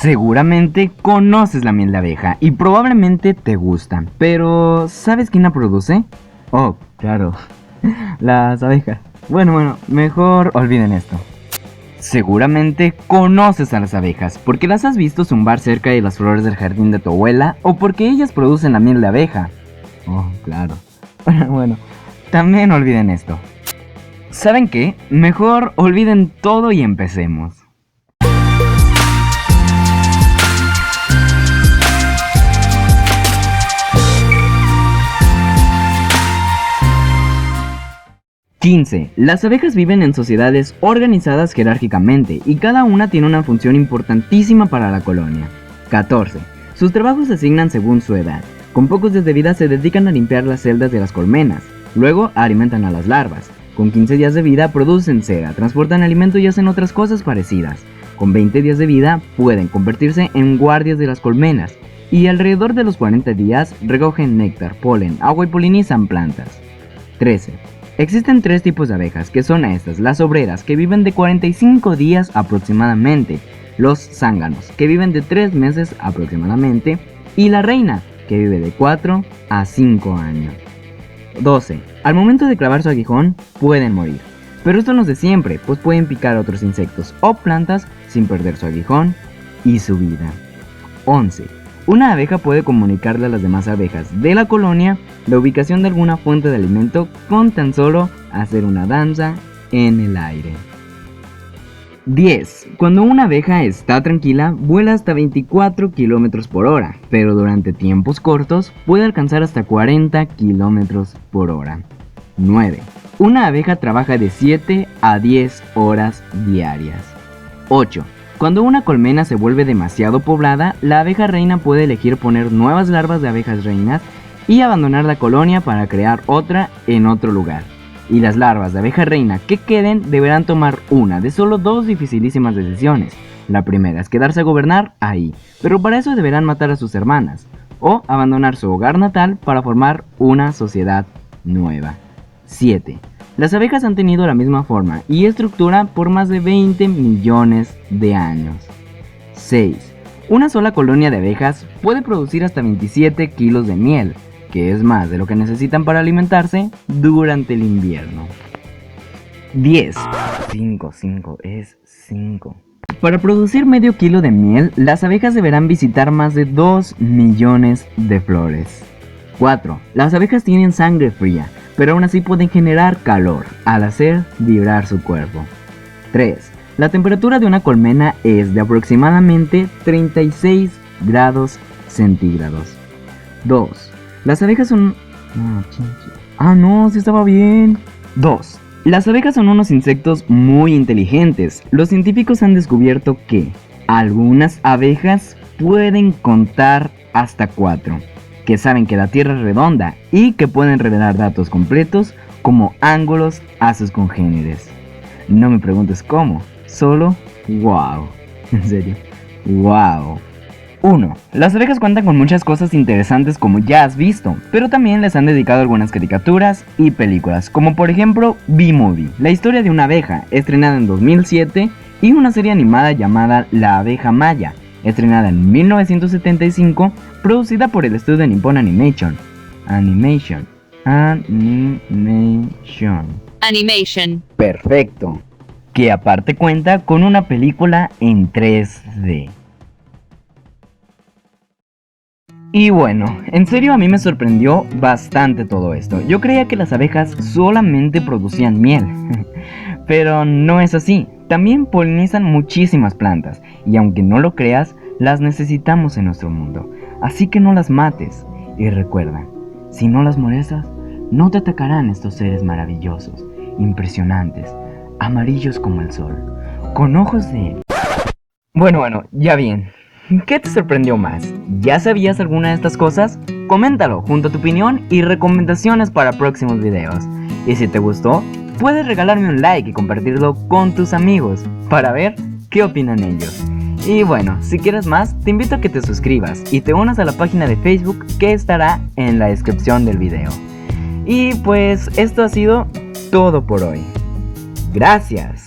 Seguramente conoces la miel de abeja y probablemente te gusta, pero ¿sabes quién la produce? Oh, claro, las abejas. Bueno, mejor olviden esto. Seguramente conoces a las abejas porque las has visto zumbar cerca de las flores del jardín de tu abuela o porque ellas producen la miel de abeja. Oh, claro. Bueno, también olviden esto. ¿Saben qué? Mejor olviden todo y empecemos. (15) Las abejas viven en sociedades organizadas jerárquicamente y cada una tiene una función importantísima para la colonia. (14) Sus trabajos se asignan según su edad. Con pocos días de vida se dedican a limpiar las celdas de las colmenas. Luego alimentan a las larvas. Con 15 días de vida producen cera, transportan alimento y hacen otras cosas parecidas. Con 20 días de vida pueden convertirse en guardias de las colmenas. Y alrededor de los 40 días recogen néctar, polen, agua y polinizan plantas. (13) Existen 3 tipos de abejas, que son estas: las obreras, que viven de 45 días aproximadamente, los zánganos, que viven de 3 meses aproximadamente, y la reina, que vive de 4 a 5 años. 12. Al momento de clavar su aguijón, pueden morir. Pero esto no es de siempre, pues pueden picar a otros insectos o plantas sin perder su aguijón y su vida. 11. Una abeja puede comunicarle a las demás abejas de la colonia la ubicación de alguna fuente de alimento con tan solo hacer una danza en el aire. 10. Cuando una abeja está tranquila, vuela hasta 24 km por hora, pero durante tiempos cortos puede alcanzar hasta 40 km por hora. 9. Una abeja trabaja de 7 a 10 horas diarias. 8. Cuando una colmena se vuelve demasiado poblada, la abeja reina puede elegir poner nuevas larvas de abejas reinas y abandonar la colonia para crear otra en otro lugar. Y las larvas de abeja reina que queden deberán tomar una de solo 2 dificilísimas decisiones. La primera es quedarse a gobernar ahí, pero para eso deberán matar a sus hermanas, o abandonar su hogar natal para formar una sociedad nueva. 7. Las abejas han tenido la misma forma y estructura por más de 20 millones de años. 6. Una sola colonia de abejas puede producir hasta 27 kilos de miel, que es más de lo que necesitan para alimentarse durante el invierno. 10. 5 es 5. Para producir medio kilo de miel, las abejas deberán visitar más de 2 millones de flores. 4. Las abejas tienen sangre fría, pero aún así pueden generar calor al hacer vibrar su cuerpo. 3. La temperatura de una colmena es de aproximadamente 36 grados centígrados. 2. Las abejas son... sí estaba bien. 2. Las abejas son unos insectos muy inteligentes. Los científicos han descubierto que algunas abejas pueden contar hasta 4, que saben que la Tierra es redonda y que pueden revelar datos completos como ángulos a sus congéneres. No me preguntes cómo, solo wow. En serio, wow. 1. Las abejas cuentan con muchas cosas interesantes como ya has visto, pero también les han dedicado algunas caricaturas y películas, como por ejemplo B-Movie, la historia de una abeja, estrenada en 2007, y una serie animada llamada La Abeja Maya, estrenada en 1975, producida por el estudio Nippon Animation. Perfecto. Que aparte cuenta con una película en 3D. Y bueno, en serio a mí me sorprendió bastante todo esto. Yo creía que las abejas solamente producían miel, pero no es así. También polinizan muchísimas plantas, y aunque no lo creas, las necesitamos en nuestro mundo. Así que no las mates, y recuerda, si no las molestas, no te atacarán estos seres maravillosos, impresionantes, amarillos como el sol, con ojos de... Bueno, ya bien. ¿Qué te sorprendió más? ¿Ya sabías alguna de estas cosas? Coméntalo junto a tu opinión y recomendaciones para próximos videos. Y si te gustó, puedes regalarme un like y compartirlo con tus amigos para ver qué opinan ellos. Y bueno, si quieres más, te invito a que te suscribas y te unas a la página de Facebook que estará en la descripción del video. Y pues esto ha sido todo por hoy. Gracias.